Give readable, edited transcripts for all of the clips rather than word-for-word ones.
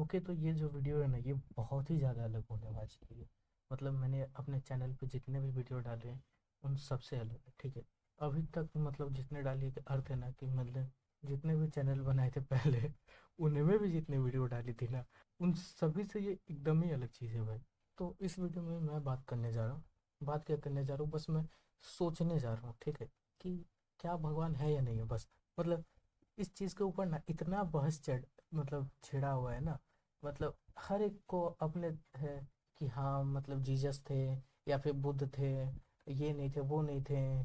Okay, तो ये जो वीडियो है ना, ये बहुत ही ज़्यादा अलग होने वाली है। मतलब मैंने अपने चैनल पे जितने भी वीडियो डाले हैं उन सबसे अलग है, ठीक है। अभी तक मतलब जितने डाले के अर्थ है ना कि मतलब जितने भी चैनल बनाए थे पहले उनमें भी जितने वीडियो डाली थी ना, उन सभी से ये एकदम ही अलग चीज़ है भाई। तो इस वीडियो में मैं बात करने जा रहा हूँ। बात क्या करने जा रहा हूँ, बस मैं सोचने जा रहा हूँ, ठीक है, कि क्या भगवान है या नहीं है, बस। मतलब इस चीज़ के ऊपर ना इतना बहस चढ़ मतलब छिड़ा हुआ है ना। मतलब हर एक को अपने है कि हाँ मतलब जीसस थे या फिर बुद्ध थे, ये नहीं थे वो नहीं थे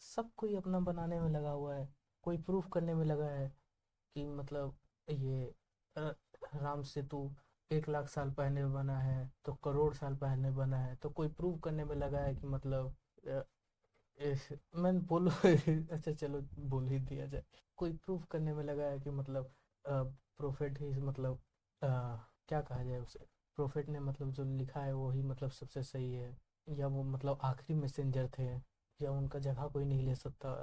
सब कोई अपना बनाने में लगा हुआ है। कोई प्रूफ करने में लगा है कि मतलब ये अ, राम सेतु 1 लाख साल पहले बना है तो करोड़ साल पहले बना है, तो कोई प्रूव करने में लगा है कि मतलब मैं बोलो अच्छा चलो बोल ही दिया जाए। कोई प्रूफ करने में लगा है कि मतलब प्रोफेट ही मतलब अ, क्या कहा जाए उसे, प्रोफेट ने मतलब जो लिखा है वो ही मतलब सबसे सही है, या वो मतलब आखिरी मैसेंजर थे, या उनका जगह कोई नहीं ले सकता।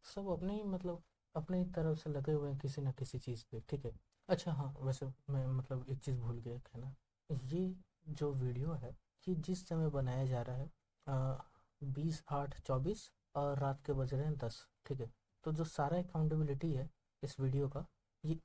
सब अपने ही मतलब अपने ही तरफ से लगे हुए हैं किसी ना किसी चीज़ पे, ठीक है। अच्छा हाँ, वैसे मैं मतलब एक चीज़ भूल गया कहना। ये जो वीडियो है ये जिस समय बनाया जा रहा है 20/8/24 और रात के बज रहे हैं 10, ठीक है। तो जो सारा अकाउंटेबिलिटी है इस वीडियो का, ये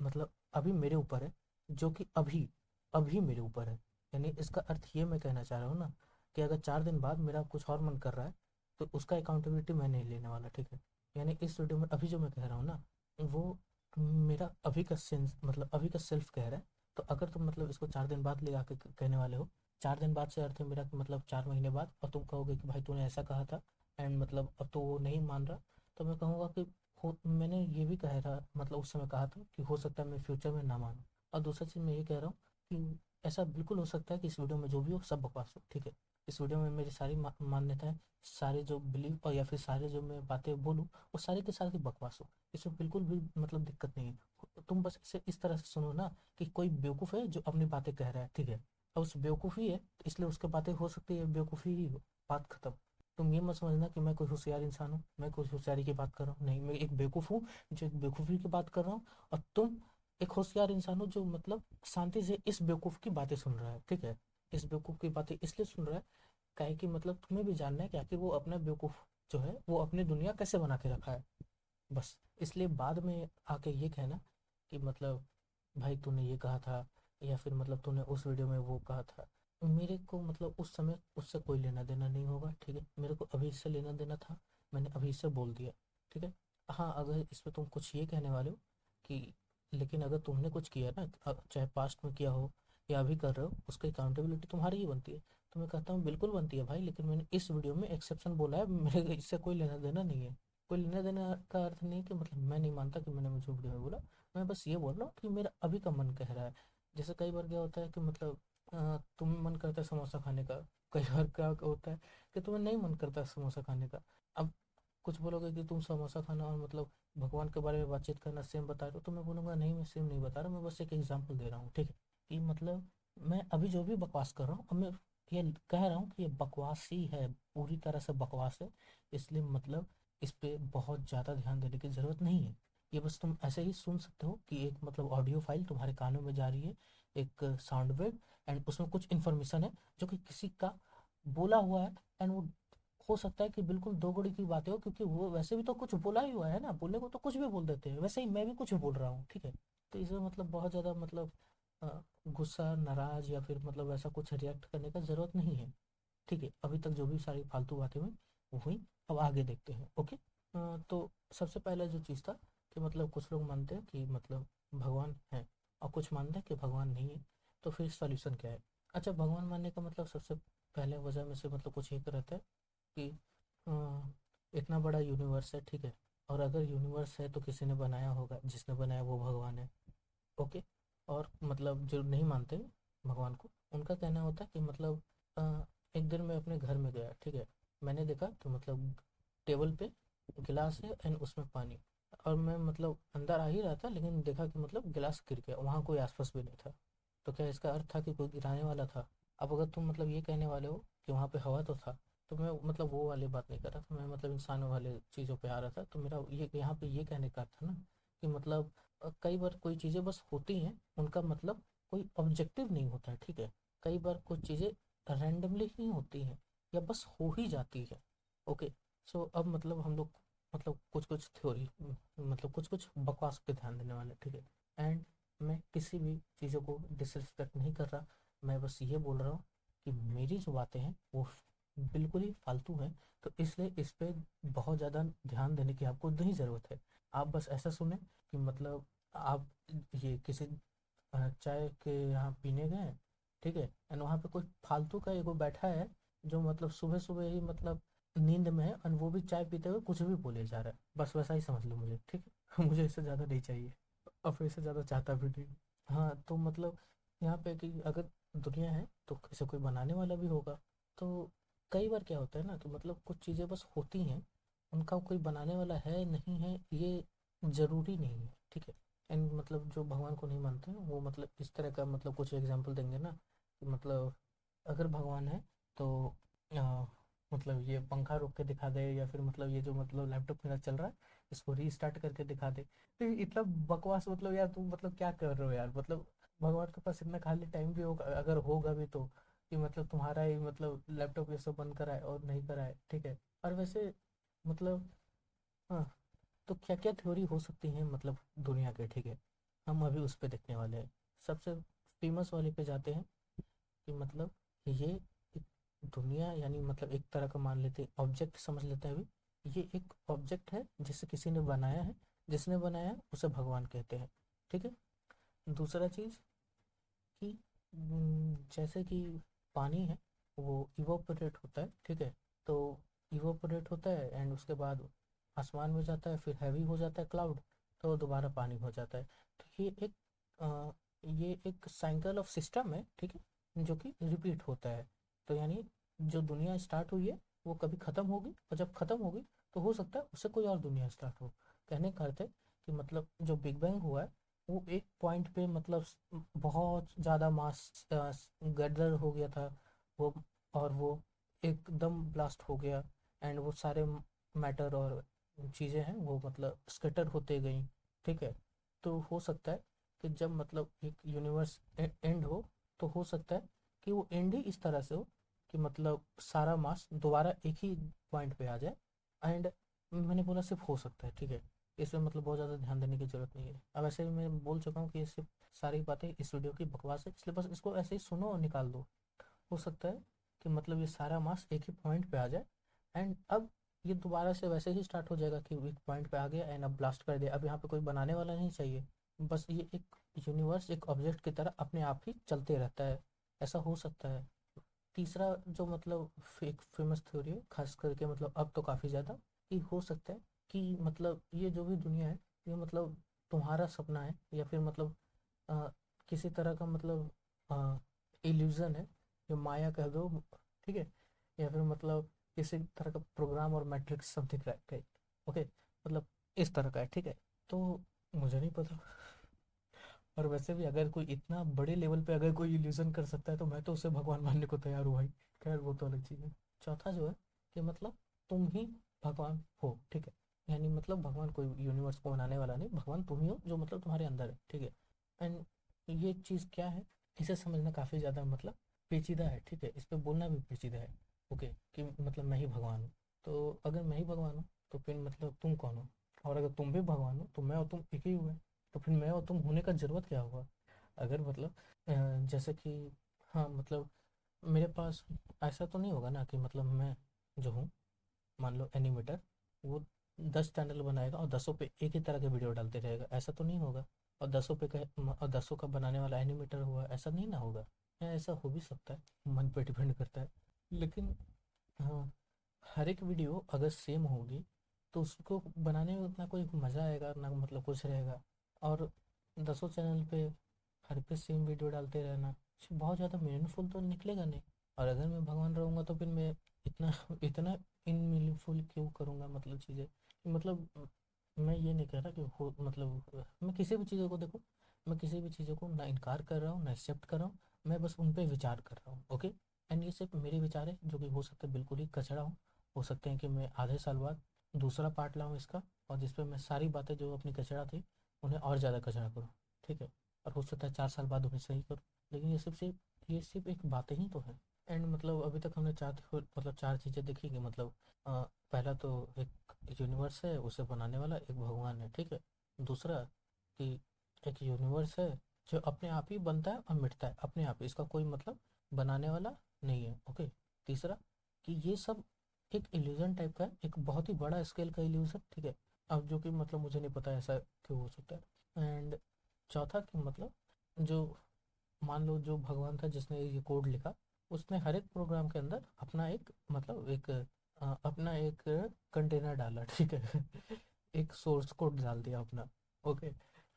मतलब अभी मेरे ऊपर है, जो कि अभी अभी मेरे ऊपर है। यानी इसका अर्थ ये मैं कहना चाह रहा हूँ ना, कि अगर 4 दिन बाद मेरा कुछ और मन कर रहा है तो उसका अकाउंटेबिलिटी मैं नहीं लेने वाला, ठीक है। यानी इस वीडियो में अभी जो मैं कह रहा हूँ ना, वो मेरा अभी का सेंस मतलब अभी का सेल्फ कह रहा है। तो अगर तुम मतलब इसको 4 दिन बाद ले आके कहने वाले हो, 4 दिन बाद से अर्थ है मेरा कि मतलब 4 महीने बाद, और तुम कहोगे कि भाई तूने ऐसा कहा था एंड मतलब अब तो वो नहीं मान रहा, तो मैं कहूँगा कि मैंने ये भी कह रहा मतलब उस समय कहा था कि हो सकता है मैं फ्यूचर में ना मानूं। और दूसरा चीज़ मैं ये कह रहा हूँ कि ऐसा बिल्कुल हो सकता है कि इस वीडियो में जो भी हो सब बकवास हो, ठीक है। इस वीडियो में मेरी सारी मान्यताएं, सारे जो बिलीव और या फिर सारे जो मैं बातें बोलूँ वो सारी के सारी बकवास हो, इसमें बिल्कुल भी मतलब दिक्कत नहीं है। तुम बस इसे इस तरह से सुनो ना कि कोई बेवकूफ़ है जो अपनी बातें कह रहा है, ठीक है। और उस बेवकूफ़ी है इसलिए उसके बातें हो सकती है बेवकूफ़ी ही हो, बात खत्म। तुम ये मत समझना कि मैं कोई होशियार इंसान हूँ, मैं कोई होशियारी की बात कर रहा हूँ, नहीं, मैं एक बेवकूफ़ हूँ जो एक बेवकूफ़ी की बात कर रहा हूँ। और तुम एक होशियार इंसान हो जो मतलब शांति से इस बेवकूफ़ की बातें सुन रहा है, ठीक है। इस बेवकूफ़ की बातें इसलिए सुन रहा है काहे कि मतलब तुम्हें भी जानना है कि आखिर वो अपना बेवकूफ़ जो है वो अपनी दुनिया कैसे बना के रखा है, बस। इसलिए बाद में आके ये कहना कि मतलब भाई तूने ये कहा था, या फिर मतलब तूने उस वीडियो में वो कहा था, मेरे को मतलब उस समय उससे कोई लेना देना नहीं होगा, ठीक है। मेरे को अभी इससे लेना देना था, मैंने अभी इससे बोल दिया, ठीक है। हाँ, अगर इस पे तुम कुछ ये कहने वाले हो कि लेकिन अगर तुमने कुछ किया ना, चाहे पास्ट में किया हो या अभी कर रहे हो, उसकी अकाउंटेबिलिटी तुम्हारी ही बनती है। तो मैं कहता हूँ बिल्कुल बनती है भाई, लेकिन मैंने इस वीडियो में एक्सेप्शन बोला है, मेरे इससे कोई लेना देना नहीं है। कोई लेना देना का अर्थ नहीं कि मतलब मैं नहीं मानता कि मैंने मुझे वीडियो में बोला। मैं बस ये बोल रहा हूँ कि मेरा अभी का मन कह रहा है। जैसे कई बार क्या होता है कि मतलब तुम्हें मन करता है समोसा खाने का, कई बार क्या होता है कि तुम्हें नहीं मन करता है समोसा खाने का। अब कुछ बोलोगे कि तुम समोसा खाना और मतलब भगवान के बारे में बातचीत करना सेम बता रहे हो, तो मैं बोलूँगा नहीं, मैं सेम नहीं बता रहा, मैं बस एक एग्जाम्पल दे रहा हूँ, ठीक है। कि मतलब मैं अभी जो भी बकवास कर रहा हूँ, अब मैं ये कह रहा हूँ कि ये बकवास ही है, पूरी तरह से बकवास है। इसलिए मतलब इस पे बहुत ज़्यादा ध्यान देने की ज़रूरत नहीं है। ये बस तुम ऐसे ही सुन सकते हो कि एक मतलब ऑडियो फाइल तुम्हारे कानों में जा रही है, एक साउंड वेव, एंड उसमें कुछ इन्फॉर्मेशन है जो कि किसी का बोला हुआ है। एंड वो हो सकता है कि बिल्कुल दो कौड़ी की बातें हो, क्योंकि वो वैसे भी तो कुछ बोला ही हुआ है ना, बोलने को तो कुछ भी बोल देते हैं, वैसे ही मैं भी कुछ बोल रहा हूँ, ठीक है। तो इसमें मतलब बहुत ज़्यादा मतलब गुस्सा नाराज या फिर मतलब ऐसा कुछ रिएक्ट करने का ज़रूरत नहीं है, ठीक है। अभी तक जो भी सारी फालतू बातें हुई वो हुई, अब आगे देखते हैं, ओके। तो सबसे पहला जो चीज़ था कि मतलब कुछ लोग मानते हैं कि मतलब भगवान है, और कुछ मानते हैं कि भगवान नहीं है। तो फिर सॉल्यूशन क्या है? अच्छा, भगवान मानने का मतलब सबसे पहले वजह में से मतलब कुछ एक रहता है कि इतना बड़ा यूनिवर्स है, ठीक है। और अगर यूनिवर्स है तो किसी ने बनाया होगा, जिसने बनाया वो भगवान है, ओके। और मतलब जो नहीं मानते भगवान को, उनका कहना होता है कि मतलब एक दिन मैं अपने घर में गया, ठीक है। मैंने देखा तो मतलब टेबल पे गिलास है एंड उसमें पानी, और मैं मतलब अंदर आ ही रहा था लेकिन देखा कि मतलब गिलास गिर गया, वहाँ कोई आसपास भी नहीं था। तो क्या इसका अर्थ था कि कोई गिराने वाला था? अब अगर तुम मतलब ये कहने वाले हो कि वहाँ पे हवा तो था, तो मैं मतलब वो वाली बात नहीं कर रहा था, मैं मतलब इंसानों वाले चीज़ों पे आ रहा था। तो मेरा ये यहाँ पे ये कहने का था ना कि मतलब कई बार कोई चीज़ें बस होती हैं, उनका मतलब कोई ऑब्जेक्टिव नहीं होता है, ठीक है। कई बार कुछ चीज़ें रैंडमली ही होती हैं या बस हो ही जाती है। ओके। सो अब मतलब हम लोग मतलब कुछ कुछ थ्योरी, मतलब कुछ कुछ बकवास पे ध्यान देने वाले, ठीक है। एंड मैं किसी भी चीज़ों को डिसरिस्पेक्ट नहीं कर रहा, मैं बस ये बोल रहा हूँ कि मेरी जो बातें हैं वो बिल्कुल ही फालतू हैं। तो इसलिए इस पे बहुत ज़्यादा ध्यान देने की आपको नहीं ज़रूरत है। आप बस ऐसा सुने कि मतलब आप ये किसी चाय के यहाँ पीने गए, ठीक है, एंड वहाँ पे कोई फालतू का एगो बैठा है जो मतलब सुबह सुबह ही मतलब नींद में है, और वो भी चाय पीते हुए कुछ भी बोले जा रहा है, बस वैसा ही समझ लो मुझे, ठीक है। मुझे इससे ज़्यादा नहीं चाहिए, और फिर इससे ज़्यादा चाहता भी नहीं। हाँ, तो मतलब यहाँ पे कि अगर दुनिया है तो इसे कोई बनाने वाला भी होगा। तो कई बार क्या होता है ना कि मतलब कुछ चीज़ें बस होती हैं, उनका कोई बनाने वाला है नहीं है ये ज़रूरी नहीं है, ठीक है। एंड मतलब जो भगवान को नहीं मानते हैं वो मतलब इस तरह का मतलब कुछ एग्जाम्पल देंगे ना कि मतलब अगर भगवान है तो अ, मतलब ये पंखा रोक के दिखा दे, या फिर मतलब ये जो मतलब लैपटॉप मेरा चल रहा है इसको रीस्टार्ट करके दिखा दे। तो इतना बकवास, मतलब यार तुम मतलब क्या कर रहे हो यार, मतलब भगवान के पास इतना खाली टाइम भी होगा, अगर होगा भी तो, कि मतलब तुम्हारा ही मतलब लैपटॉप ये सब बंद कराए और नहीं कराए, ठीक है। और वैसे मतलब हाँ, तो क्या क्या थ्योरी हो सकती हैं मतलब दुनिया के, ठीक है, हम अभी उस पे देखने वाले हैं। सबसे फेमस वाले पे जाते हैं कि मतलब ये एक दुनिया यानी मतलब एक तरह का मान लेते हैं ऑब्जेक्ट, समझ लेते हैं अभी ये एक ऑब्जेक्ट है जिसे किसी ने बनाया है, जिसने बनाया है उसे भगवान कहते हैं, ठीक है। दूसरा चीज़ कि जैसे कि पानी है वो इवोपोरेट होता है, ठीक है। तो इवोपोरेट होता है एंड उसके बाद आसमान में जाता है, फिर हैवी हो जाता है क्लाउड, तो दोबारा पानी हो जाता है। तो अ, ये एक साइकिल ऑफ सिस्टम है, ठीक है, जो कि रिपीट होता है। तो यानी जो दुनिया स्टार्ट हुई है वो कभी ख़त्म होगी, और जब ख़त्म होगी तो हो सकता है उससे कोई और दुनिया स्टार्ट हो। कहने का अर्थ है कि मतलब जो बिग बैंग हुआ है वो एक पॉइंट पे मतलब बहुत ज़्यादा मास गदर हो गया था वो, और वो एकदम ब्लास्ट हो गया, एंड वो सारे मैटर और चीज़ें हैं वो मतलब स्कैटर होते गई, ठीक है। तो हो सकता है कि जब मतलब एक यूनिवर्स एंड हो, तो हो सकता है कि वो एंड ही इस तरह से हो कि मतलब सारा मास दोबारा एक ही पॉइंट पे आ जाए। एंड मैंने बोला सिर्फ हो सकता है, ठीक है, इसमें मतलब बहुत ज़्यादा ध्यान देने की जरूरत नहीं है। अब ऐसे ही मैं बोल चुका हूँ कि ये सिर्फ सारी बातें इस वीडियो की बकवास है, इसलिए बस इसको ऐसे ही सुनो और निकाल दो। हो सकता है कि मतलब ये सारा मास एक ही पॉइंट पे आ जाए, एंड अब ये दोबारा से वैसे ही स्टार्ट हो जाएगा कि एक पॉइंट पे आ गया एंड अब ब्लास्ट कर दिया, अब यहाँ पे कोई बनाने वाला नहीं चाहिए। बस ये एक यूनिवर्स एक ऑब्जेक्ट की तरह अपने आप ही चलते रहता है, ऐसा हो सकता है। तीसरा जो मतलब एक फेमस थ्योरी है खास करके मतलब अब तो काफ़ी ज़्यादा, कि हो सकता है कि मतलब ये जो भी दुनिया है ये मतलब तुम्हारा सपना है, या फिर मतलब अ, किसी तरह का मतलब इल्यूजन है, या माया कह दो, ठीक है, या फिर मतलब किसी तरह का प्रोग्राम और मैट्रिक्स समथिंग का, ओके, मतलब इस तरह का है, ठीक है। तो मुझे नहीं पता, और वैसे भी अगर कोई इतना बड़े लेवल पे अगर कोई इल्यूजन कर सकता है तो मैं तो उसे भगवान मानने को तैयार हूँ भाई। खैर वो तो अलग चीज़ है। चौथा जो है कि मतलब तुम ही भगवान हो, ठीक है, यानी मतलब भगवान कोई यूनिवर्स को बनाने वाला नहीं, भगवान तुम ही हो जो मतलब तुम्हारे अंदर है, ठीक है। एंड ये चीज़ क्या है, इसे समझना काफ़ी ज़्यादा मतलब पेचीदा है, ठीक है, इस पर बोलना भी पेचीदा है। ओके, कि मतलब मैं ही भगवान हूँ। तो अगर मैं ही भगवान हूँ तो फिर मतलब तुम कौन हो, और अगर तुम भी भगवान हो तो मैं और तुम एक ही हुए, तो फिर मैं और तुम होने का ज़रूरत क्या हुआ। अगर मतलब जैसे कि हाँ मतलब मेरे पास ऐसा तो नहीं होगा ना कि मतलब मैं जो हूँ मान लो एनिमेटर, वो 10 चैनल बनाएगा और 10 पे एक ही तरह के वीडियो डालते रहेगा, ऐसा तो नहीं होगा। और 10 का बनाने वाला एनिमेटर हुआ, ऐसा नहीं ना होगा। या ऐसा हो भी सकता है, मन पे डिपेंड करता है। लेकिन हाँ, हर एक वीडियो अगर सेम होगी तो उसको बनाने में उतना कोई मज़ा आएगा ना, मतलब कुछ रहेगा। और 10 चैनल पे हर पे सेम वीडियो डालते रहना, बहुत ज़्यादा मीनिंगफुल तो निकलेगा नहीं। और अगर मैं भगवान रहूँगा तो फिर मैं इतना इतना इन मीनिंगफुल क्यों करूँगा मतलब चीज़ें, मतलब मैं ये नहीं कह रहा कि हो मतलब मैं किसी भी चीज़ों को देखो, मैं किसी भी चीज़ों को ना इनकार कर रहा हूँ ना एक्सेप्ट कर रहा हूँ, मैं बस उन पे विचार कर रहा हूँ, ओके। एंड ये सिर्फ मेरे विचार है जो कि हो सकता है बिल्कुल ही कचरा हो सकते हैं कि मैं आधे साल बाद दूसरा पार्ट लाऊं इसका, और जिसपे मैं सारी बातें जो अपनी कचरा थी उन्हें और ज़्यादा कचरा करो, ठीक है, और हो सकता है 4 साल बाद उन्हें सही करो। लेकिन ये सिर्फ एक बातें ही तो है। एंड मतलब अभी तक हमने मतलब 4 चीज़ें देखी कि मतलब पहला तो एक यूनिवर्स है, उसे बनाने वाला एक भगवान है, ठीक है। दूसरा कि एक यूनिवर्स है जो अपने आप ही बनता है और मिटता है अपने आप ही, इसका कोई मतलब बनाने वाला नहीं है, ओके। तीसरा कि ये सब एक इल्यूजन टाइप का है, एक बहुत ही बड़ा स्केल का इल्यूजन, ठीक है। अब जो कि मतलब मुझे नहीं पता ऐसा क्यों हो सकता है। एंड चौथा कि मतलब जो मान लो जो भगवान था जिसने ये कोड लिखा, उसने हर एक प्रोग्राम के अंदर अपना एक मतलब एक अपना एक कंटेनर डाला, ठीक है। एक सोर्स कोड डाल दिया अपना, ओके।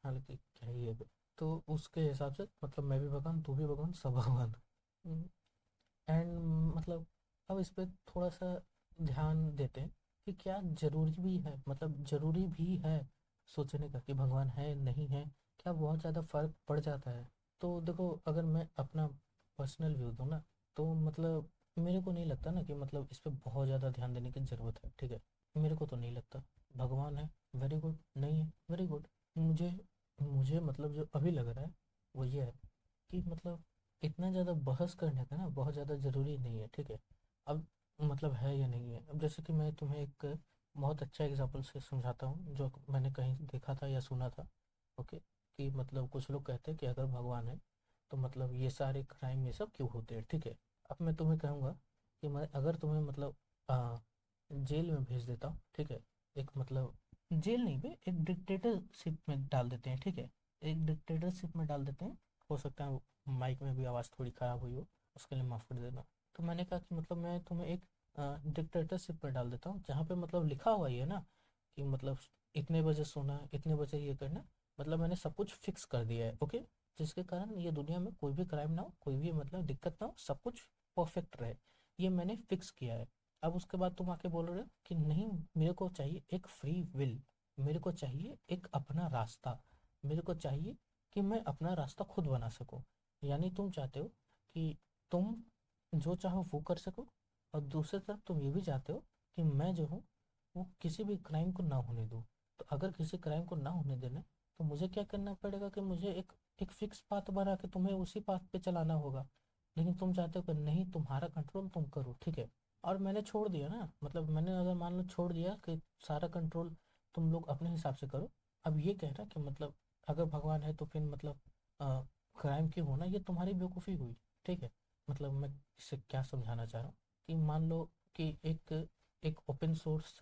हालांकि क्या ही है, तो उसके हिसाब से मतलब मैं भी भगवान, तू भी भगवान, सब भगवान। एंड मतलब अब इस पे थोड़ा सा ध्यान देते हैं कि क्या जरूरी भी है, मतलब जरूरी भी है सोचने का कि भगवान है नहीं है, क्या बहुत ज़्यादा फर्क पड़ जाता है। तो देखो, अगर मैं अपना पर्सनल व्यू दूँ ना, तो मतलब मेरे को नहीं लगता ना कि मतलब इस पे बहुत ज़्यादा ध्यान देने की ज़रूरत है, ठीक है। मेरे को तो नहीं लगता। भगवान है, वेरी गुड, नहीं है, वेरी गुड। मुझे मुझे मतलब जो अभी लग रहा है वो ये है कि मतलब इतना ज़्यादा बहस करने का ना बहुत ज़्यादा ज़रूरी नहीं है, ठीक है। अब मतलब है या नहीं है, अब जैसे कि मैं तुम्हें एक बहुत अच्छा एग्जांपल से समझाता हूँ जो मैंने कहीं देखा था या सुना था, ओके। कि मतलब कुछ लोग कहते हैं कि अगर भगवान है तो मतलब ये सारे क्राइम ये सब क्यों होते हैं, ठीक है। अब मैं तुम्हें कहूँगा कि मैं अगर तुम्हें मतलब जेल में भेज देता हूँ, ठीक है। एक मतलब जेल नहीं बे, एक डिक्टेटरशिप में डाल देते हैं, ठीक है। एक डिक्टेटरशिप में डाल देते हैं। हो सकता है माइक में भी आवाज़ थोड़ी ख़राब हुई हो, उसके लिए माफ़ कर देना। तो मैंने कहा कि मतलब मैं तुम्हें एक डिक्टेटरशिप में डाल देता हूँ जहाँ पे मतलब लिखा हुआ ही है ना कि मतलब इतने बजे सोना, इतने बजे ये करना, मतलब मैंने सब कुछ फिक्स कर दिया है, ओके। जिसके कारण ये दुनिया में कोई भी क्राइम ना हो, कोई भी मतलब दिक्कत ना हो, सब कुछ परफेक्ट रहे, ये मैंने फिक्स किया है। अब उसके बाद तुम आके बोल रहे हो कि नहीं, मेरे को चाहिए एक फ्री विल, मेरे को चाहिए एक अपना रास्ता, मेरे को चाहिए कि मैं अपना रास्ता खुद बना सकूं। यानी तुम चाहते हो कि तुम जो चाहो वो कर सको, और दूसरी तरफ तुम ये भी चाहते हो कि मैं जो हूँ वो किसी भी क्राइम को ना होने दूँ। तो अगर किसी क्राइम को ना होने देना है, तो मुझे क्या करना पड़ेगा कि मुझे एक फिक्स पाथ बना के तुम्हें उसी पाथ पे चलाना होगा। लेकिन तुम चाहते हो कि नहीं, तुम्हारा कंट्रोल तुम करो, ठीक है। और मैंने छोड़ दिया ना, मतलब मैंने अगर मान लो छोड़ दिया कि सारा कंट्रोल तुम लोग अपने हिसाब से करो। अब ये कहना कि मतलब अगर भगवान है तो फिर मतलब क्राइम क्यों होना, ये तुम्हारी बेवकूफ़ी हुई, ठीक है। मतलब मैं इससे क्या समझाना चाह रहा हूँ कि मान लो कि एक एक ओपन सोर्स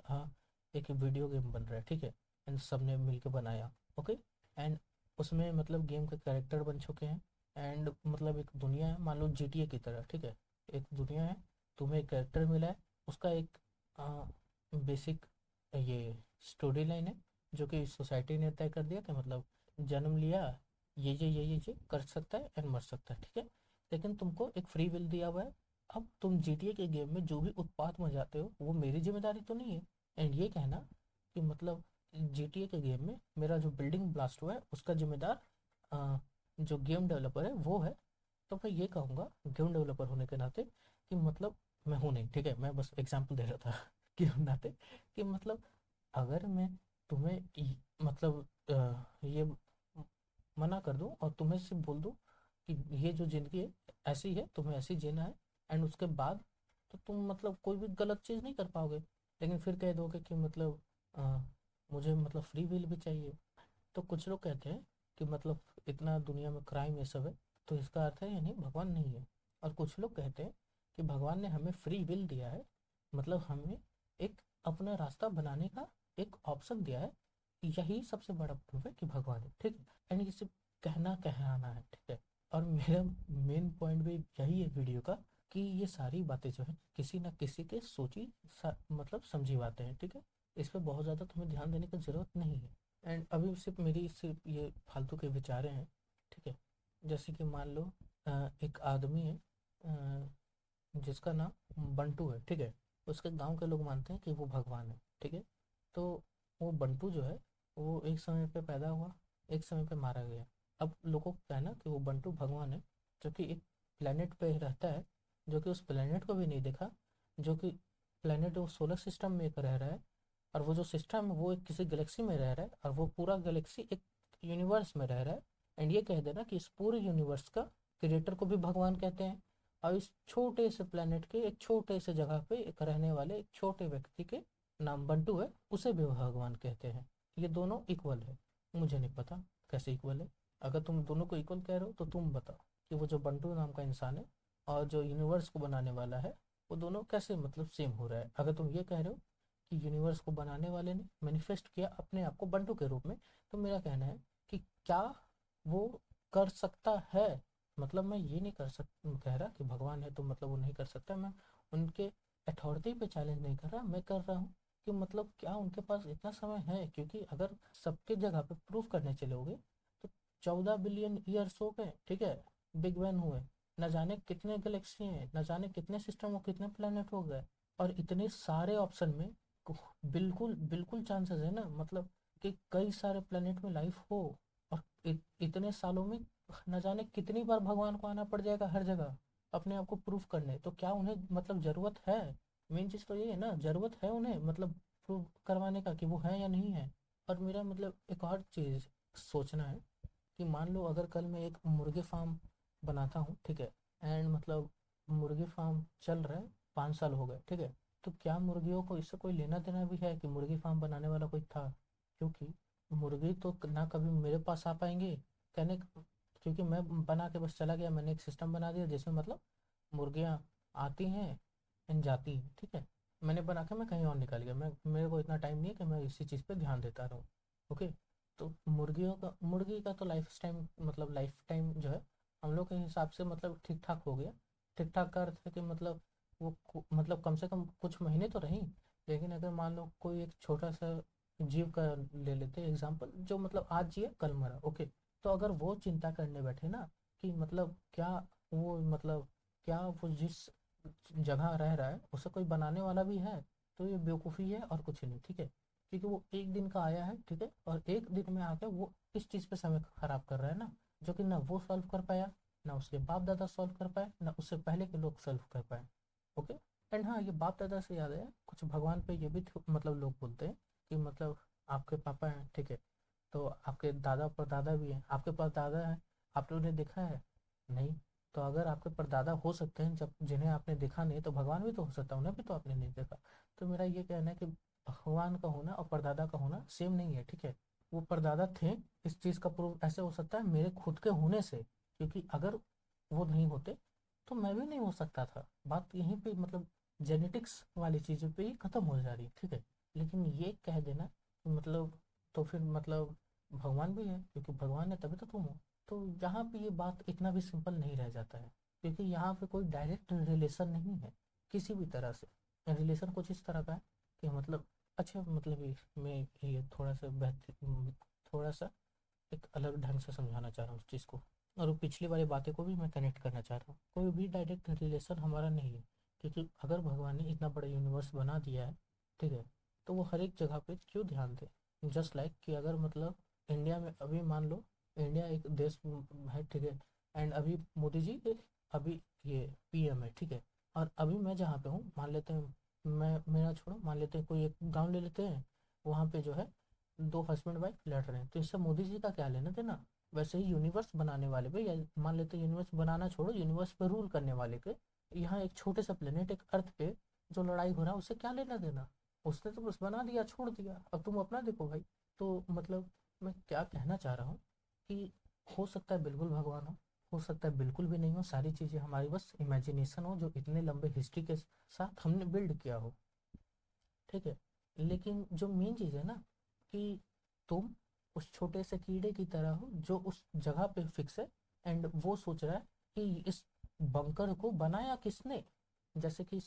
एक वीडियो गेम बन रहा है, ठीक है। एंड सबने मिलकर बनाया, ओके। एंड उसमें मतलब गेम के कैरेक्टर बन चुके हैं। एंड मतलब एक दुनिया है, मान लो GTA की तरह, ठीक है। एक दुनिया है, तुम्हें एक कैरेक्टर मिला है, उसका एक बेसिक ये स्टोरी लाइन है जो कि सोसाइटी ने तय कर दिया कि मतलब जन्म लिया, ये कर सकता है एंड मर सकता है, ठीक है। लेकिन तुमको एक फ्री विल दिया हुआ है। अब तुम GTA के गेम में जो भी उत्पात मचाते हो वो मेरी जिम्मेदारी तो नहीं है। एंड ये कहना कि मतलब GTA के गेम में मेरा जो बिल्डिंग ब्लास्ट हुआ है उसका जिम्मेदार जो गेम डेवलपर है वो है। तो मैं ये कहूँगा गेम डेवलपर होने के नाते कि मतलब मैं हूँ नहीं, ठीक है, मैं बस एग्जांपल दे रहा था कि नाते कि मतलब अगर मैं तुम्हें मतलब ये मना कर दूं और तुम्हें सिर्फ बोल दूं कि ये जो ज़िंदगी है ऐसी है, तुम्हें ऐसी जीना है, एंड उसके बाद तो तुम मतलब कोई भी गलत चीज़ नहीं कर पाओगे। लेकिन फिर कह दोगे कि मतलब अ, मुझे मतलब फ्री विल भी चाहिए। तो कुछ लोग कहते हैं कि मतलब इतना दुनिया में क्राइम ये सब है, तो इसका अर्थ है यानी भगवान नहीं है। और कुछ लोग कहते हैं कि भगवान ने हमें फ्री विल दिया है, मतलब हमें एक अपना रास्ता बनाने का एक ऑप्शन दिया है। यही सबसे बड़ा प्रूफ है कि भगवान है, ठीक है। एंड ये सिर्फ कहना कहना है, ठीक है। और मेरा मेन पॉइंट भी यही है वीडियो का कि ये सारी बातें जो है किसी ना किसी के सोची मतलब समझी बातें हैं, ठीक है। इस पर बहुत ज़्यादा तुम्हें ध्यान देने की ज़रूरत नहीं है। एंड अभी सिर्फ ये फालतू के विचारे हैं, ठीक है। जैसे कि मान लो एक आदमी है जिसका नाम बंटू है, ठीक है। उसके गांव के लोग मानते हैं कि वो भगवान है, ठीक है। तो वो बंटू जो है वो एक समय पे पैदा हुआ, एक समय पे मारा गया। अब लोगों को कहना कि वो बंटू भगवान है, जो कि एक प्लेनेट पे रहता है, जो कि उस प्लेनेट को भी नहीं देखा, जो कि प्लेनेट वो सोलर सिस्टम में एक रह रहा है, और वो जो सिस्टम है वो एक किसी गैलेक्सी में रह रहा है, और वो पूरा गैलेक्सी एक यूनिवर्स में रह रहा है, एंड ये कह देना कि इस पूरे यूनिवर्स का क्रिएटर को भी भगवान कहते हैं, और इस छोटे से प्लेनेट के एक छोटे से जगह पे एक रहने वाले एक छोटे व्यक्ति के नाम बंटू है, उसे भी भगवान कहते हैं। ये दोनों इक्वल है। मुझे नहीं पता कैसे इक्वल है। अगर तुम दोनों को इक्वल कह रहे हो तो तुम बताओ कि वो जो बंटू नाम का इंसान है और जो यूनिवर्स को बनाने वाला है, वो दोनों कैसे मतलब सेम हो रहा है। अगर तुम ये कह रहे हो कि यूनिवर्स को बनाने वाले ने मैनिफेस्ट किया अपने आप को बंटू के रूप में, तो मेरा कहना है कि क्या वो कर सकता है। मतलब मैं ये नहीं कर सक कह रहा कि भगवान है तो मतलब वो नहीं कर सकता। मैं उनके अथॉरिटी पे चैलेंज नहीं कर रहा, मैं कर रहा हूँ कि मतलब क्या उनके पास इतना समय है। क्योंकि अगर सबके जगह पे प्रूफ करने चलोगे तो 14 बिलियन ईयर्स हो गए, ठीक है, बिग बैंग हुए, न जाने कितने गैलेक्सी हैं, न जाने कितने सिस्टम और कितने प्लेनेट हो गए, और इतने सारे ऑप्शन में बिल्कुल बिल्कुल चांसेस है ना, मतलब कि कई सारे प्लेनेट में लाइफ हो। और इतने सालों में न जाने कितनी बार भगवान को आना पड़ जाएगा हर जगह अपने आप को प्रूफ करने। तो क्या उन्हें मतलब ज़रूरत है? मेन चीज़ तो ये है ना, ज़रूरत है उन्हें मतलब प्रूव करवाने का कि वो है या नहीं है। और मेरा मतलब एक और चीज़ सोचना है कि मान लो अगर कल मैं एक मुर्गे फार्म बनाता हूँ, ठीक है, एंड मतलब मुर्गी फार्म चल रहा है, 5 साल हो गए, ठीक है, तो क्या मुर्गियों को इससे कोई लेना देना भी है कि मुर्गी फार्म बनाने वाला कोई था? क्योंकि मुर्गी तो ना कभी मेरे पास आ पाएंगे कहने, क्योंकि मैं बना के बस चला गया, मैंने एक सिस्टम बना दिया जिसमें मतलब मुर्गियाँ आती हैं एंड जाती हैं, ठीक है, मैंने बना के मैं कहीं और निकल गया, मैं मेरे को इतना टाइम नहीं है कि मैं इसी चीज़ पे ध्यान देता रहूँ। ओके, तो मुर्गी का तो लाइफ टाइम मतलब लाइफ टाइम जो है हम लोग के हिसाब से मतलब ठीक ठाक हो गया। ठीक ठाक का अर्थ है कि मतलब वो मतलब कम से कम कुछ महीने तो रही। लेकिन अगर मान लो कोई एक छोटा सा जीव का ले लेते हैं एग्जाम्पल, जो मतलब आज जिए कल मरा, ओके, तो अगर वो चिंता करने बैठे ना कि मतलब क्या वो मतलब क्या वो जिस जगह रह रहा है उसे कोई बनाने वाला भी है, तो ये बेवकूफ़ी है और कुछ नहीं, ठीक है। क्योंकि वो एक दिन का आया है, ठीक है, और एक दिन में आकर वो इस चीज़ पे समय खराब कर रहा है ना, जो कि ना वो सॉल्व कर पाया, ना उसके बाप दादा सॉल्व कर पाए, ना उससे पहले के लोग सॉल्व कर पाए। ओके। एंड हाँ, ये बाप दादा से याद है, कुछ भगवान पे ये भी मतलब लोग बोलते हैं कि मतलब आपके पापा हैं, ठीक है, तो आपके दादा परदादा भी हैं, आपके पास दादा है, आपने उन्हें देखा है? नहीं। तो अगर आपके परदादा हो सकते हैं जब जिन्हें आपने देखा नहीं, तो भगवान भी तो हो सकता है, उन्हें भी तो आपने नहीं देखा। तो मेरा ये कहना है कि भगवान का होना और परदादा का होना सेम नहीं है, ठीक है। वो परदादा थे, इस चीज़ का प्रूफ ऐसे हो सकता है मेरे खुद के होने से, क्योंकि अगर वो नहीं होते तो मैं भी नहीं हो सकता था। बात यहीं पे मतलब जेनेटिक्स वाली चीज़ों पे ही ख़त्म हो जा रही है, ठीक है। लेकिन ये कह देना कि मतलब तो फिर मतलब भगवान भी है, क्योंकि भगवान है तभी तो तुम हो। तो यहाँ पे ये बात इतना भी सिंपल नहीं रह जाता है, क्योंकि यहाँ पे कोई डायरेक्ट रिलेशन नहीं है किसी भी तरह से। रिलेशन कुछ इस तरह का है कि मतलब अच्छा मतलब मैं ये थोड़ा सा बेहतर थोड़ा सा एक अलग ढंग से समझाना चाह रहा हूँ उस चीज़ को, और वो पिछली वाली बातें को भी मैं कनेक्ट करना चाह रहा हूँ। कोई भी डायरेक्ट रिलेशन हमारा नहीं है, क्योंकि अगर भगवान ने इतना बड़ा यूनिवर्स बना दिया है, ठीक है, तो वो हर एक जगह पे क्यों ध्यान दे। जस्ट लाइक कि अगर मतलब इंडिया में अभी मान लो इंडिया एक देश है, ठीक है, एंड अभी मोदी जी अभी ये पीएम है, ठीक है, और अभी मैं जहाँ पे हूँ मान लेते हैं, मैं मेरा छोड़ो, मान लेते हैं कोई एक गाँव ले लेते हैं, वहाँ पे जो है दो हस्बैंड वाइफ लड़ रहे हैं, तो इससे मोदी जी का क्या लेना देना। वैसे ही यूनिवर्स बनाने वाले पे, या मान लेते हैं यूनिवर्स बनाना छोड़ो, यूनिवर्स पे रूल करने वाले के यहाँ एक छोटे सा प्लेनेट एक अर्थ पे जो लड़ाई हो रहा है उससे क्या लेना देना। उसने तो बस बना दिया छोड़ दिया, अब तुम अपना देखो भाई। तो मतलब मैं क्या कहना चाह रहा हूँ कि हो सकता है बिल्कुल भगवान हो सकता है बिल्कुल भी नहीं हो, सारी चीज़ें हमारी बस इमेजिनेशन हो जो इतने लंबे हिस्ट्री के साथ हमने बिल्ड किया हो, ठीक है। लेकिन जो मेन चीज़ है ना कि तुम उस छोटे से कीड़े की तरह हो जो उस जगह पे फिक्स है, एंड वो सोच रहा है कि इस बंकर को बनाया किसने। जैसे कि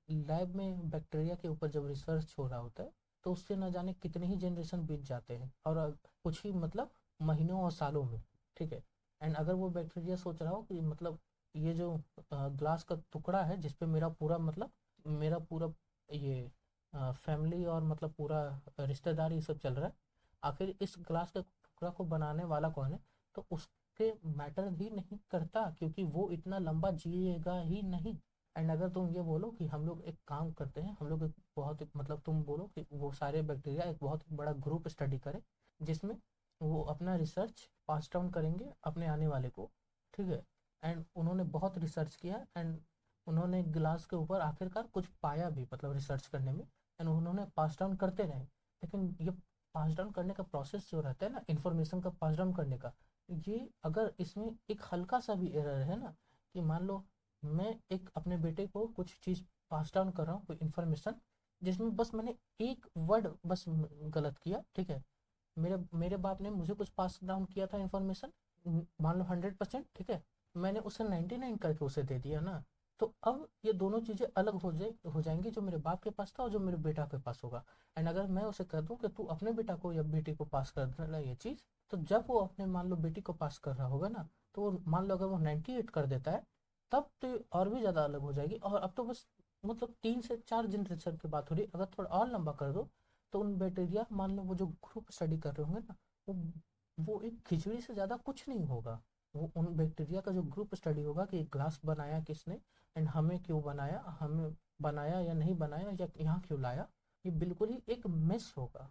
लैब में बैक्टीरिया के ऊपर जब रिसर्च हो रहा होता है तो उससे न जाने कितने ही जनरेशन बीत जाते हैं, और कुछ ही मतलब महीनों और सालों में, ठीक है। एंड अगर वो बैक्टीरिया सोच रहा हो कि मतलब ये जो ग्लास का टुकड़ा है जिसपे मेरा पूरा ये फैमिली और मतलब पूरा रिश्तेदारी सब चल रहा है, आखिर इस ग्लास के टुकड़ा को बनाने वाला कौन है, तो उसके मैटर ही नहीं करता, क्योंकि वो इतना लंबा जिएगा ही नहीं। एंड अगर तुम ये बोलो कि हम लोग एक काम करते हैं, हम लोग एक बहुत मतलब तुम बोलो कि वो सारे बैक्टीरिया एक बहुत बड़ा ग्रुप स्टडी करें जिसमें वो अपना रिसर्च पास डाउन करेंगे अपने आने वाले को, ठीक है। एंड उन्होंने बहुत रिसर्च किया, एंड उन्होंने गिलास के ऊपर आखिरकार कुछ पाया भी, मतलब रिसर्च करने में, एंड उन्होंने पास डाउन करते रहे। लेकिन ये पास डाउन करने का प्रोसेस जो रहता है ना, इंफॉर्मेशन का पास डाउन करने का, ये अगर इसमें एक हल्का सा भी एरर है ना, कि मान लो मैं एक अपने बेटे को कुछ चीज़ पास डाउन कर रहा हूँ, कोई इन्फॉर्मेशन जिसमें बस मैंने एक वर्ड बस गलत किया, ठीक है। मेरे मेरे बाप ने मुझे कुछ पास डाउन किया था इन्फॉर्मेशन, मान लो 100%, ठीक है। मैंने उसे 99 करके उसे दे दिया ना, तो अब ये दोनों चीज़ें अलग हो जाएंगी, जो मेरे बाप के पास था और जो मेरे बेटा के पास होगा। एंड अगर मैं उसे कह दूं कि तू अपने बेटा को या बेटी को पास कर देना ये चीज़, तो जब वो अपने मान लो बेटी को पास कर रहा होगा ना, तो वो मान लो अगर वो 98 कर देता है, तब तो ये और भी ज़्यादा अलग हो जाएगी। और अब तो बस मतलब 3 से 4 जनरेशन की बात हो रही है। अगर थोड़ा और लंबा कर दो, तो उन बैक्टीरिया, मान लो वो जो ग्रुप स्टडी कर रहे होंगे ना, वो एक खिचड़ी से ज़्यादा कुछ नहीं होगा। वो उन बैक्टीरिया का जो ग्रुप स्टडी होगा कि ग्लास बनाया किसने, एंड हमें क्यों बनाया, हमें बनाया या नहीं बनाया, या यहाँ क्यों लाया, ये बिल्कुल ही एक मिस होगा,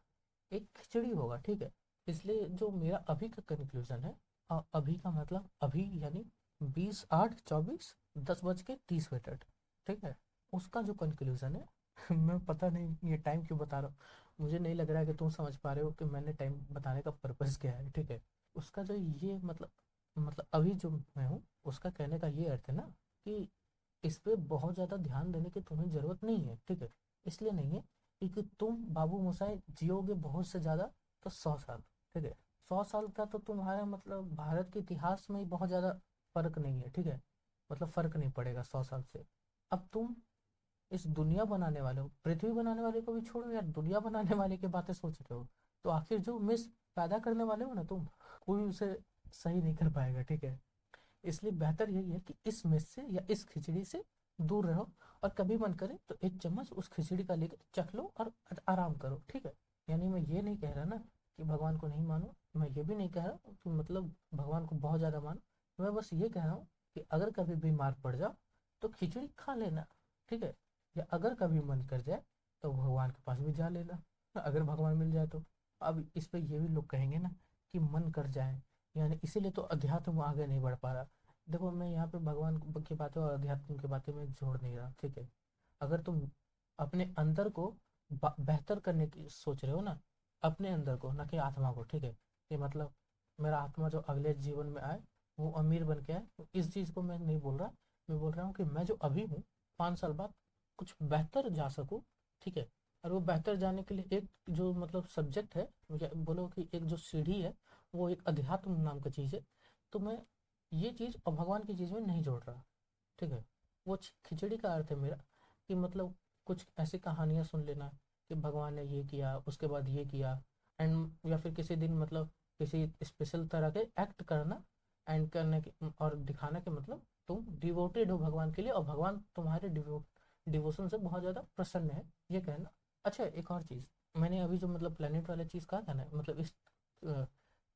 एक खिचड़ी होगा, ठीक है। इसलिए जो मेरा अभी का कंक्लूजन है, अभी का मतलब अभी यानी 20/8/24 10:30, ठीक है, उसका जो कंक्लूजन है मैं पता नहीं ये टाइम क्यों बता रहा हूँ, मुझे नहीं लग रहा है कि तुम समझ पा रहे हो कि मैंने टाइम बताने का पर्पस क्या है, ठीक है। उसका जो ये मतलब अभी जो मैं हूँ, उसका कहने का ये अर्थ है ना, कि इस पे बहुत ज़्यादा ध्यान देने की तुम्हें ज़रूरत नहीं है, ठीक है। इसलिए नहीं है क्योंकि तुम बाबू मोसाई जियोगे बहुत से ज़्यादा, तो 100 साल, ठीक है। 100 साल का तो तुम्हारा मतलब भारत के इतिहास में ही बहुत ज़्यादा फर्क नहीं है, ठीक है। मतलब फर्क नहीं पड़ेगा 100 साल से। अब तुम इस दुनिया बनाने वाले हो, पृथ्वी बनाने वाले को भी छोड़ो यार, दुनिया बनाने वाले की बातें सोच रहे हो, तो आखिर जो मिस पैदा करने वाले हो ना तुम, कोई उसे सही नहीं कर पाएगा, ठीक है। इसलिए बेहतर यही है कि इस मिस से या इस खिचड़ी से दूर रहो, और कभी मन करे तो एक चम्मच उस खिचड़ी का लेकर चख लो और आराम करो, ठीक है। यानी मैं ये नहीं कह रहा ना कि भगवान को नहीं मानो, मैं ये भी नहीं कह रहा कि मतलब भगवान को बहुत ज़्यादा मानो। मैं बस ये कह रहा हूँ कि अगर कभी बीमार पड़ जाओ तो खिचड़ी खा लेना, ठीक है। या अगर कभी मन कर जाए तो भगवान के पास भी जा लेना, अगर भगवान मिल जाए तो। अब इस पे ये भी लोग कहेंगे ना कि मन कर जाए, यानी इसीलिए तो अध्यात्म आगे नहीं बढ़ पा रहा। देखो मैं यहाँ पे भगवान की बातें और अध्यात्म की बातें में जोड़ नहीं रहा, ठीक है। अगर तुम अपने अंदर को बेहतर करने की सोच रहे हो ना, अपने अंदर को, ना कि आत्मा को, ठीक है। कि मतलब मेरा आत्मा जो अगले जीवन में आए वो अमीर बन के आए, तो इस चीज़ को मैं नहीं बोल रहा। मैं बोल रहा हूँ कि मैं जो अभी हूँ, 5 साल बाद कुछ बेहतर जा सकूँ, ठीक है। और वो बेहतर जाने के लिए एक जो मतलब सब्जेक्ट है, या बोलो कि एक जो सीढ़ी है, वो एक अध्यात्म नाम का चीज़ है। तो मैं ये चीज़ और भगवान की चीज़ में नहीं जोड़ रहा, ठीक है। वो खिचड़ी का अर्थ है मेरा कि मतलब कुछ ऐसी कहानियाँ सुन लेना कि भगवान ने ये किया उसके बाद ये किया, एंड या फिर किसी दिन मतलब किसी स्पेशल तरह के एक्ट करना, एंड करने के और दिखाना कि मतलब तुम डिवोटेड हो भगवान के लिए, और भगवान तुम्हारे डिवोशन से बहुत ज़्यादा प्रसन्न है, ये कहना। अच्छा एक और चीज़, मैंने अभी जो मतलब प्लेनेट वाला चीज़ कहा था ना, मतलब इस अ,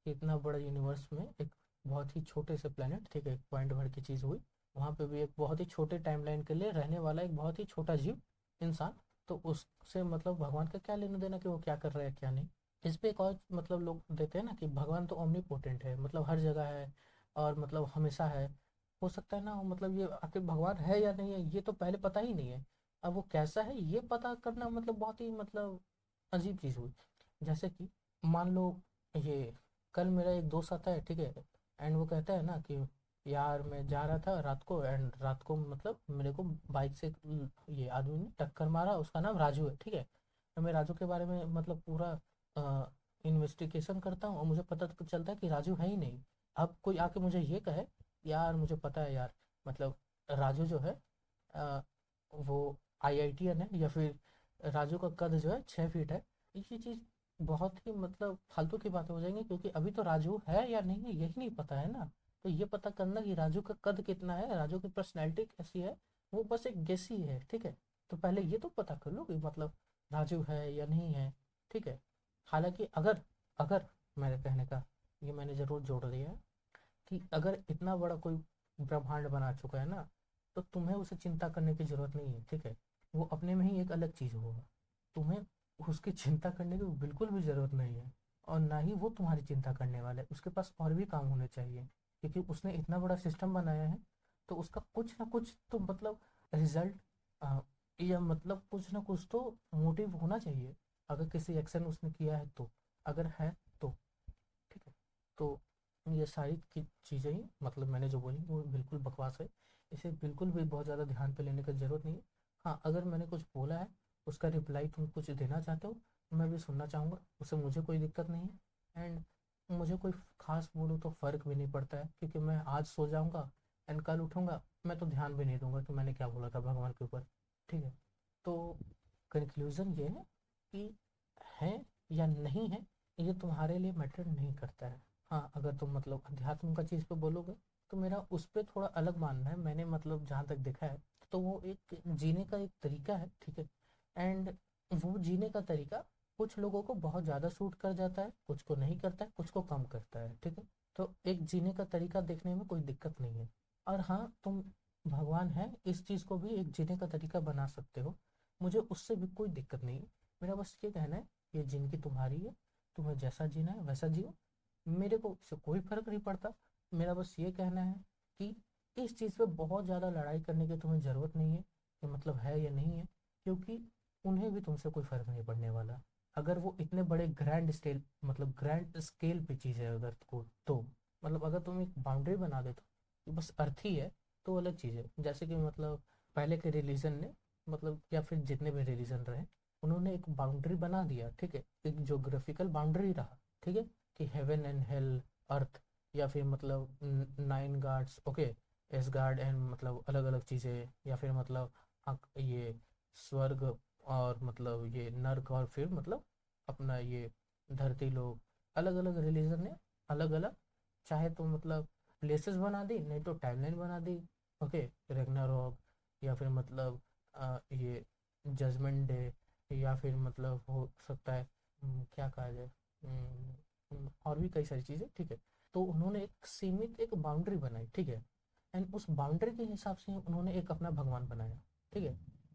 इतना बड़ा यूनिवर्स में एक बहुत ही छोटे से प्लेनेट, ठीक है, एक पॉइंट भर की चीज़ हुई, वहाँ पे भी एक बहुत ही छोटे टाइमलाइन के लिए रहने वाला एक बहुत ही छोटा जीव, इंसान। तो उससे मतलब भगवान का क्या लेना देना कि वो क्या कर रहा है क्या नहीं। इस पे एक और मतलब लोग देते हैं ना कि भगवान तो ओमनीपोटेंट है, मतलब हर जगह है और मतलब हमेशा है। हो सकता है ना, मतलब ये आखिर भगवान है या नहीं है ये तो पहले पता ही नहीं है। अब वो कैसा है ये पता करना मतलब बहुत ही मतलब अजीब चीज़ हुई। जैसे कि मान लो ये कल मेरा एक दोस्त आता है, ठीक है, एंड वो कहता है ना कि यार मैं जा रहा था रात को, एंड रात को मतलब मेरे को बाइक से ये आदमी ने टक्कर मारा, उसका नाम राजू है, ठीक है। तो मैं राजू के बारे में मतलब पूरा इन्वेस्टिगेशन करता हूँ और मुझे पता तो चलता है कि राजू है ही नहीं। अब कोई आके मुझे ये कहे यार मुझे पता है यार, मतलब राजू जो है अ, वो आईआईटीएन है, या फिर राजू का कद जो है 6 फीट है, ये चीज़ बहुत ही मतलब फालतू की बातें हो जाएंगी, क्योंकि अभी तो राजू है या नहीं है यही नहीं पता है ना। तो ये पता करना कि राजू का कद कितना है, राजू की पर्सनैलिटी कैसी है, वो बस एक गेस ही है, ठीक है। तो पहले ये तो पता कर लो कि मतलब राजू है या नहीं है, ठीक है। हालांकि अगर अगर मेरे कहने का ये मैंने ज़रूर जोड़ दिया है कि अगर इतना बड़ा कोई ब्रह्मांड बना चुका है ना, तो तुम्हें उसे चिंता करने की ज़रूरत नहीं है, ठीक है। वो अपने में ही एक अलग चीज़ होगा, तुम्हें उसकी चिंता करने की बिल्कुल भी ज़रूरत नहीं है। और ना ही वो तुम्हारी चिंता करने वाला है। उसके पास और भी काम होने चाहिए, क्योंकि उसने इतना बड़ा सिस्टम बनाया है, तो उसका कुछ ना कुछ तो मतलब रिजल्ट, या मतलब कुछ ना कुछ तो मोटिव होना चाहिए, अगर किसी एक्शन उसने किया है तो, अगर है तो। ठीक है। तो ये सारी की चीज़ें ही मतलब मैंने जो बोली वो बिल्कुल बकवास है। इसे बिल्कुल भी बहुत ज़्यादा ध्यान पे लेने की ज़रूरत नहीं है। हाँ, अगर मैंने कुछ बोला है, उसका रिप्लाई तुम कुछ देना चाहते हो, मैं भी सुनना चाहूँगा, उससे मुझे कोई दिक्कत नहीं है। एंड मुझे कोई खास बोलूँ तो फ़र्क भी नहीं पड़ता है, क्योंकि मैं आज सो जाऊँगा एंड कल उठूँगा, मैं तो ध्यान भी नहीं दूंगा कि मैंने क्या बोला था भगवान के ऊपर। ठीक है। तो कंक्लूज़न ये है कि है या नहीं है, ये तुम्हारे लिए मैटर नहीं करता है। हाँ, अगर तुम मतलब अध्यात्म का चीज़ पे बोलोगे, तो मेरा उस पर थोड़ा अलग मानना है। मैंने मतलब जहाँ तक देखा है, तो वो एक जीने का एक तरीका है। ठीक है। एंड वो जीने का तरीका कुछ लोगों को बहुत ज़्यादा सूट कर जाता है, कुछ को नहीं करता है, कुछ को कम करता है। ठीक है। तो एक जीने का तरीका देखने में कोई दिक्कत नहीं है। और हाँ, तुम भगवान है इस चीज़ को भी एक जीने का तरीका बना सकते हो, मुझे उससे भी कोई दिक्कत नहीं है। मेरा बस ये कहना है, ये जिंदगी तुम्हारी है, तुम्हें जैसा जीना है वैसा जियो, मेरे को उससे कोई फर्क नहीं पड़ता। मेरा बस ये कहना है कि इस चीज़ पे बहुत ज़्यादा लड़ाई करने की तुम्हें ज़रूरत नहीं है, कि मतलब है या नहीं है, क्योंकि उन्हें भी तुमसे कोई फर्क नहीं पड़ने वाला। अगर वो इतने बड़े ग्रैंड स्केल मतलब ग्रैंड स्केल पे चीज़ है अगर तो मतलब अगर तुम एक बाउंड्री बना दे तो कि बस अर्थ ही है, तो अलग चीज़ है। जैसे कि मतलब पहले के रिलीजन ने मतलब या फिर जितने भी रिलीजन रहे, उन्होंने एक बाउंड्री बना दिया। ठीक है। एक जोग्राफिकल बाउंड्री रहा। ठीक है। कि हेवन एंड हेल, अर्थ, या फिर मतलब 9 guards, okay, S guard and मतलब अलग अलग चीज़ें, या फिर मतलब ये स्वर्ग, और मतलब ये नर्क, और फिर मतलब अपना ये धरती लोग। अलग अलग रिलीजन ने अलग अलग, चाहे तो मतलब प्लेसेस बना दी, नहीं तो टाइमलाइन बना दी। ओके। रेगनारॉक, या फिर मतलब ये जजमेंट डे, या फिर मतलब हो सकता है क्या कहा जाए, और भी कई सारी चीज़ें। ठीक है। तो उन्होंने एक सीमित एक बाउंड्री बनाई। ठीक है। एंड उस बाउंड्री के हिसाब से उन्होंने एक अपना भगवान बनाया। ठीक है।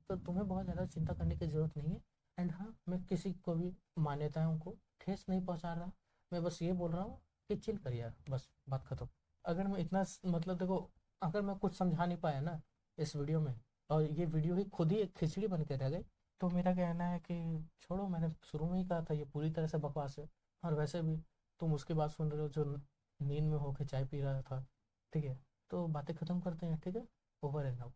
तो तुम्हें बहुत ज़्यादा चिंता करने की ज़रूरत नहीं है। एंड हाँ, मैं किसी को भी मान्यताओं को ठेस नहीं पहुंचा रहा, मैं बस ये बोल रहा हूँ कि चिल कर यार, बस बात खत्म। अगर मैं इतना मतलब देखो, अगर मैं कुछ समझा नहीं पाया ना इस वीडियो में, और ये वीडियो ही खुद ही एक खिचड़ी बन के रह गई, तो मेरा कहना है कि छोड़ो, मैंने शुरू में ही कहा था ये पूरी तरह से बकवास है। और वैसे भी तुम उसकी बात सुन रहे हो जो नींद में होके चाय पी रहा था। ठीक है। तो बातें खत्म करते हैं। ठीक है। Over and out.